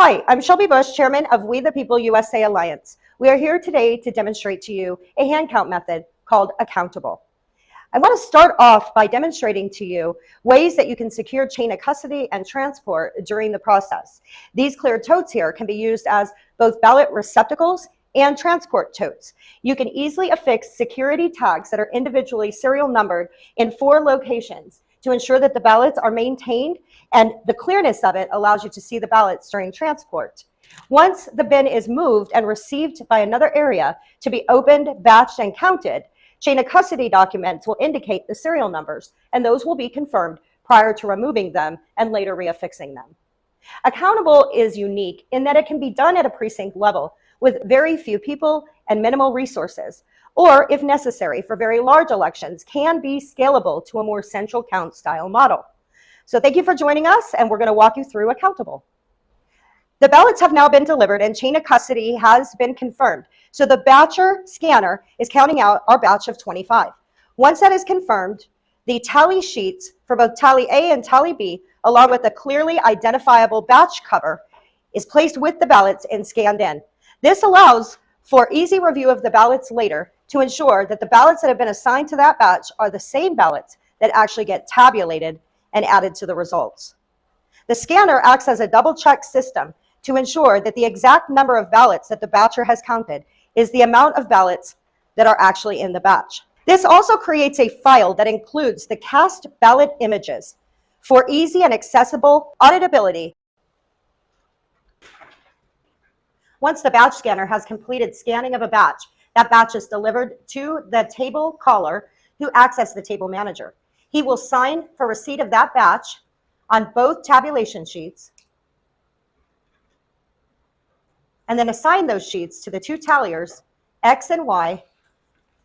Hi, I'm Shelby Bush, Chairman of We the People USA Alliance. We are here today to demonstrate to you a hand count method called Accountable. I want to start off by demonstrating to you ways that you can secure chain of custody and transport during the process. These clear totes here can be used as both ballot receptacles and transport totes. You can easily affix security tags that are individually serial numbered in 4 locations to ensure that the ballots are maintained, and the clearness of it allows you to see the ballots during transport. Once the bin is moved and received by another area to be opened, batched, and counted, chain of custody documents will indicate the serial numbers, and those will be confirmed prior to removing them and later reaffixing them. Accountable is unique in that it can be done at a precinct level with very few people and minimal resources, or if necessary for very large elections, can be scalable to a more central count style model. So thank you for joining us, and we're going to walk you through Accountable. The ballots have now been delivered and chain of custody has been confirmed. So the batcher scanner is counting out our batch of 25. Once that is confirmed, the tally sheets for both tally A and tally B, along with a clearly identifiable batch cover, is placed with the ballots and scanned in. This allows for easy review of the ballots later to ensure that the ballots that have been assigned to that batch are the same ballots that actually get tabulated and added to the results. The scanner acts as a double check system to ensure that the exact number of ballots that the batcher has counted is the amount of ballots that are actually in the batch. This also creates a file that includes the cast ballot images for easy and accessible auditability. Once the batch scanner has completed scanning of a batch, that batch is delivered to the table caller who acts as the table manager. He will sign for receipt of that batch on both tabulation sheets and then assign those sheets to the 2 talliers, X and Y,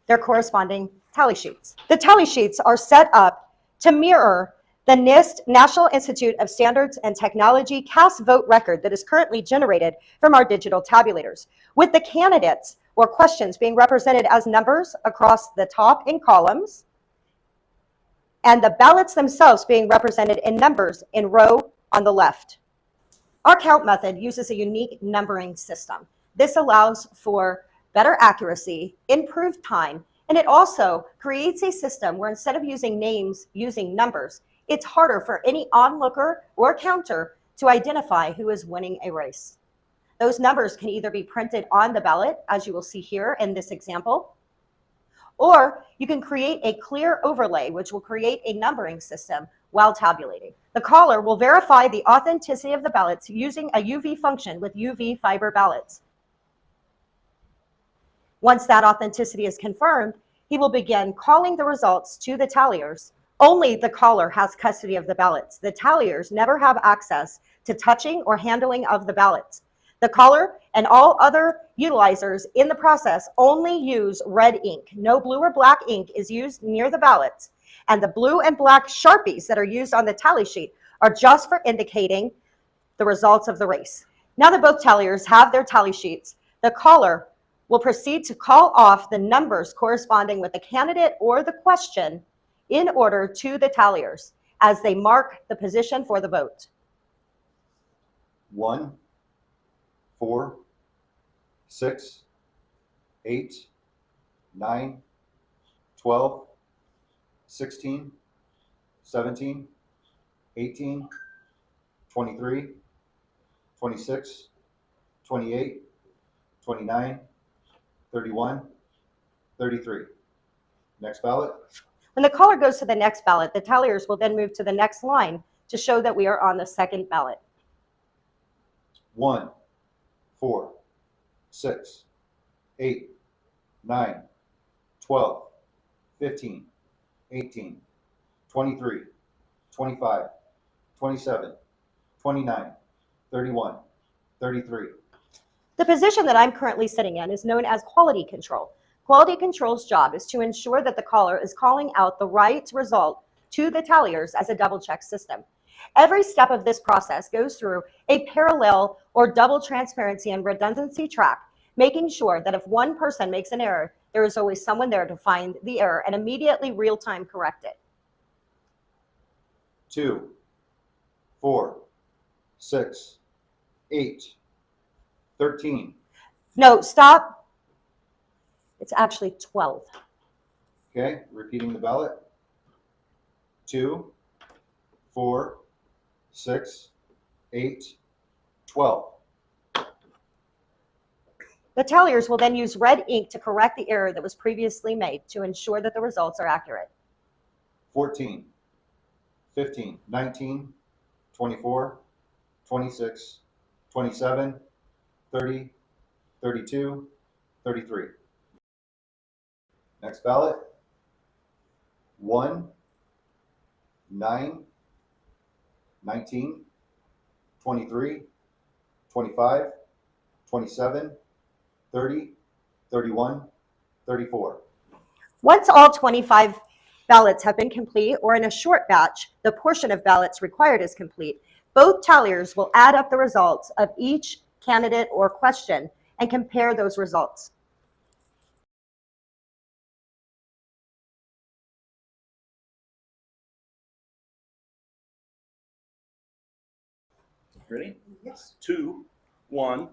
their corresponding tally sheets. The tally sheets are set up to mirror the NIST, National Institute of Standards and Technology, cast vote record that is currently generated from our digital tabulators, with the candidates or questions being represented as numbers across the top in columns, and the ballots themselves being represented in numbers in row on the left. Our count method uses a unique numbering system. This allows for better accuracy, improved time, and it also creates a system where instead of using names, using numbers, it's harder for any onlooker or counter to identify who is winning a race. Those numbers can either be printed on the ballot, as you will see here in this example, or you can create a clear overlay, which will create a numbering system while tabulating. The caller will verify the authenticity of the ballots using a UV function with UV fiber ballots. Once that authenticity is confirmed, he will begin calling the results to the talliers. Only the caller has custody of the ballots. The talliers never have access to touching or handling of the ballots. The caller and all other utilizers in the process only use red ink. No blue or black ink is used near the ballots. And the blue and black Sharpies that are used on the tally sheet are just for indicating the results of the race. Now that both talliers have their tally sheets, the caller will proceed to call off the numbers corresponding with the candidate or the question in order to the talliers as they mark the position for the vote. 1, 4, 6, 8, 9, 12, 16, 17, 18, 23, 26, 28, 29, 31, 33. Next ballot. When the caller goes to the next ballot, the talliers will then move to the next line to show that we are on the second ballot. 1, 4, 6, 8, 9, 12, 15, 18, 23, 25, 27, 29, 31, 33. The position that I'm currently sitting in is known as quality control. Quality control's job is to ensure that the caller is calling out the right result to the talliers as a double check system. Every step of this process goes through a parallel or double transparency and redundancy track, making sure that if one person makes an error, there is always someone there to find the error and immediately real-time correct it. 2, 4, 6, 8, 13. No, stop. It's actually 12. Okay, repeating the ballot. 2, 4, 6, 8, 12. The talliers will then use red ink to correct the error that was previously made to ensure that the results are accurate. 14, 15, 19, 24, 26, 27, 30, 32, 33. Next ballot. 1, 9, 19, 23, 25, 27, 30, 31, 34. Once all 25 ballots have been complete, or in a short batch, the portion of ballots required is complete, both talliers will add up the results of each candidate or question and compare those results. Ready? Yes. 2, 1,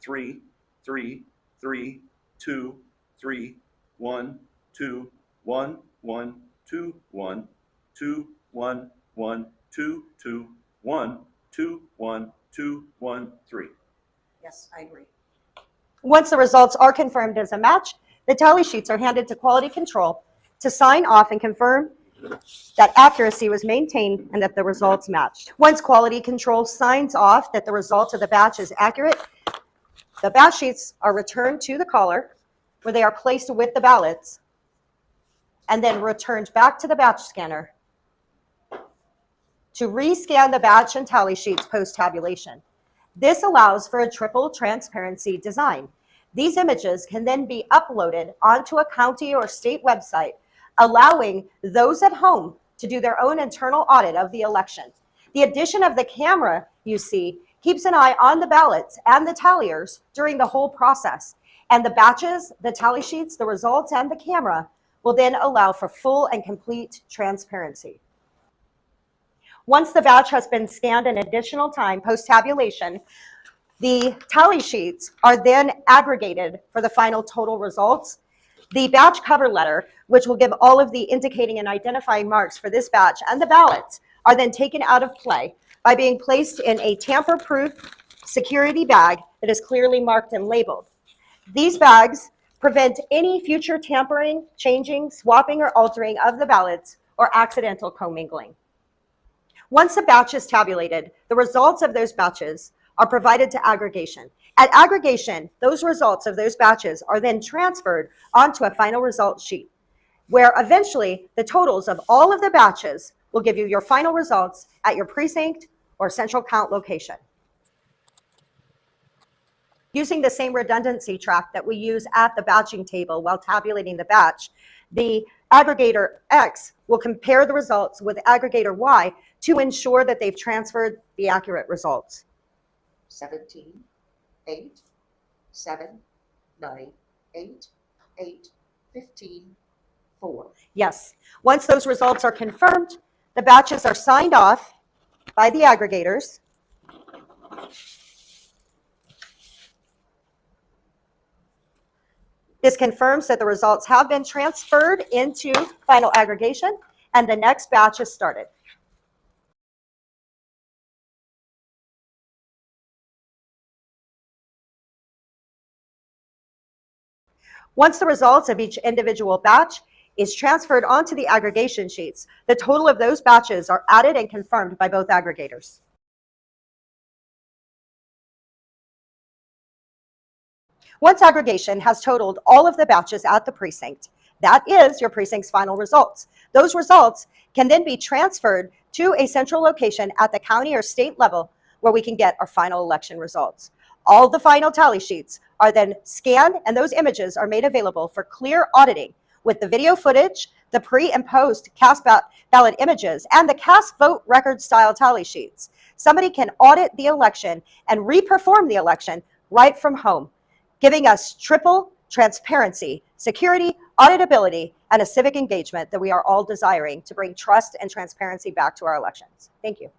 3, 3, 3, 2, 3, 1, 2, 1, 1, 2, 1, 2, 1, 1, 2, 2, 1, 2, 1, 2, 1, 3. Yes, I agree. Once the results are confirmed as a match, the tally sheets are handed to quality control to sign off and confirm that accuracy was maintained and that the results matched. Once quality control signs off that the result of the batch is accurate, the batch sheets are returned to the caller, where they are placed with the ballots and then returned back to the batch scanner to rescan the batch and tally sheets post-tabulation. This allows for a triple transparency design. These images can then be uploaded onto a county or state website, allowing those at home to do their own internal audit of the election. The addition of the camera, you see, keeps an eye on the ballots and the talliers during the whole process. And the batches, the tally sheets, the results, and the camera will then allow for full and complete transparency. Once the batch has been scanned an additional time post-tabulation, the tally sheets are then aggregated for the final total results. The batch cover letter, which will give all of the indicating and identifying marks for this batch, and the ballots are then taken out of play by being placed in a tamper-proof security bag that is clearly marked and labeled. These bags prevent any future tampering, changing, swapping, or altering of the ballots or accidental commingling. Once a batch is tabulated, the results of those batches are provided to aggregation. At aggregation, those results of those batches are then transferred onto a final result sheet, where eventually the totals of all of the batches will give you your final results at your precinct or central count location. Using the same redundancy track that we use at the batching table while tabulating the batch, the aggregator X will compare the results with aggregator Y to ensure that they've transferred the accurate results. 17, 8, 7, 9, 8, 8, 15, 4. Yes. Once those results are confirmed, the batches are signed off by the aggregators. This confirms that the results have been transferred into final aggregation, and the next batch is started. Once the results of each individual batch is transferred onto the aggregation sheets, the total of those batches are added and confirmed by both aggregators. Once aggregation has totaled all of the batches at the precinct, that is your precinct's final results. Those results can then be transferred to a central location at the county or state level where we can get our final election results. All the final tally sheets are then scanned, and those images are made available for clear auditing with the video footage, the pre and post cast ballot images, and the cast vote record style tally sheets. Somebody can audit the election and re-perform the election right from home, giving us triple transparency, security, auditability, and a civic engagement that we are all desiring to bring trust and transparency back to our elections. Thank you.